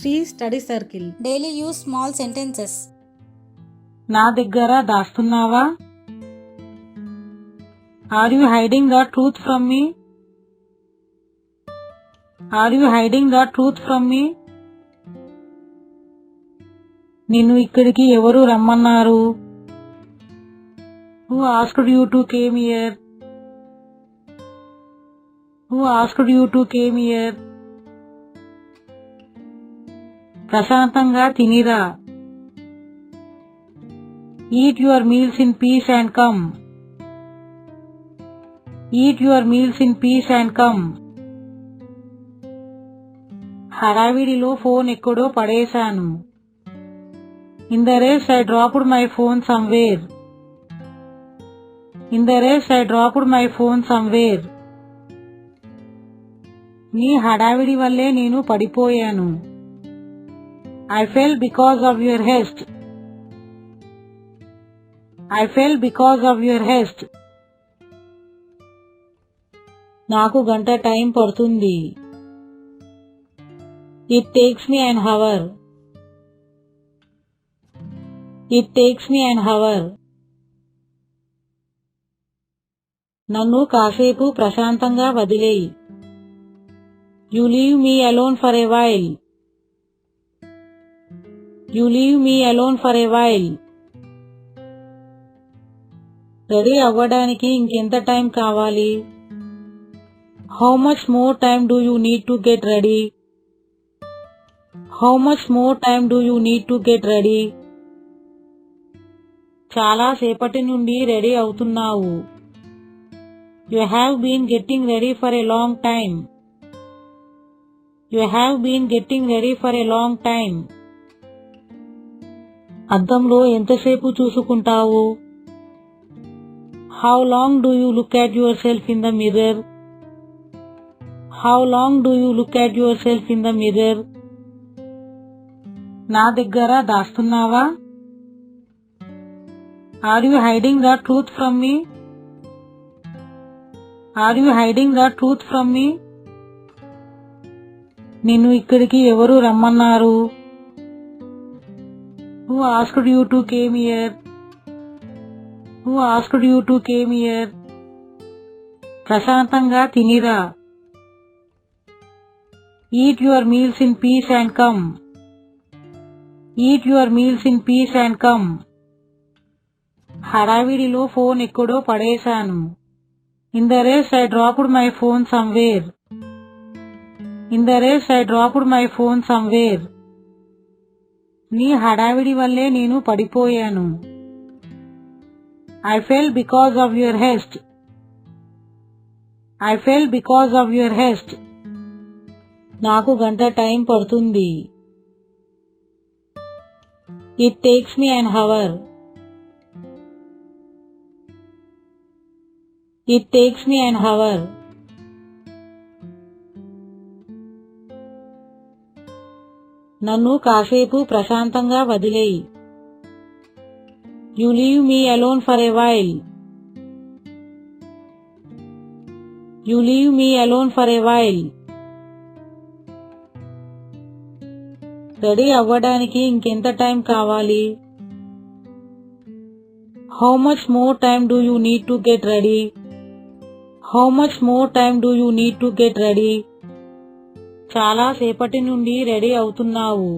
Shri study circle. Daily uses small sentences. నా దగ్గర దాస్తున్నావా? Are you hiding the truth from me? Are you hiding the truth from me? నిన్ను ఇక్కడికి ఎవరు రమ్మన్నారు? Who asked you to came here? Who asked you to came here? ప్రశాంతంగా తినిరా. Eat your meals in peace and come. Eat your meals in peace and come. హడావిడిలో phone ఎక్కడో పడేశాను. In the race I dropped my phone somewhere. In the race I dropped my phone somewhere. నీ హడావిడి వల్లే నేను పడిపోయాను. I fell because of your haste. I fell because of your haste. నాకు గంట టైం పడుతుంది. It takes me an hour. It takes me an hour. నన్ను కాసేపు ప్రశాంతంగా వదిలేయ్. You leave me alone for a while. You leave me alone for a while. Ready అవ్వడానికి ఇంకెంత time కావాలి? How much more time do you need to get ready? How much more time do you need to get ready? చాలా సేపటి నుండి ready అవుతున్నావు. You have been getting ready for a long time. You have been getting ready for a long time. అద్దంలో ఎంతసేపు చూసుకుంటావు? How long do you look at yourself in the mirror? How long do you look at yourself in the mirror? నా దగ్గర దాస్తున్నావా? Are you hiding the truth from me? Are you hiding the truth from me? నిన్ను ఇక్కడికి ఎవరు రమ్మన్నారు? Who asked you to came here? Who asked you to came here? ప్రశాంతంగా తినిరా. Eat your meals in peace and come. Eat your meals in peace and come. హడావిడిలో phone ఎక్కడో పడేశాను. In the race I dropped my phone somewhere. In the race I dropped my phone somewhere. నీ హడావిడి వల్లే నేను పడిపోయాను. I fell because of your haste. I fell because of your haste. నాకు గంట time పడుతుంది. It takes me an hour. It takes me an hour. నన్ను కాసేపు ప్రశాంతంగా వదిలేయ్. You leave me alone for a while. You leave me alone for a while. Ready అవ్వడానికి ఇంకెంత time కావాలి? How much more time do you need to get ready? How much more time do you need to get ready? చాలా సేపటి నుండి ready అవుతున్నావు.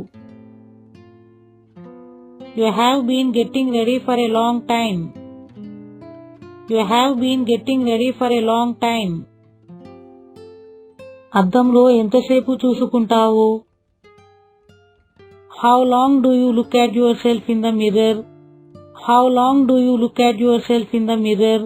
You have been getting ready for a long time. You have been getting ready for a long time. అద్దంలో ఎంతసేపు చూసుకుంటావు? How long do you look at yourself in the mirror? How long do you look at yourself in the mirror?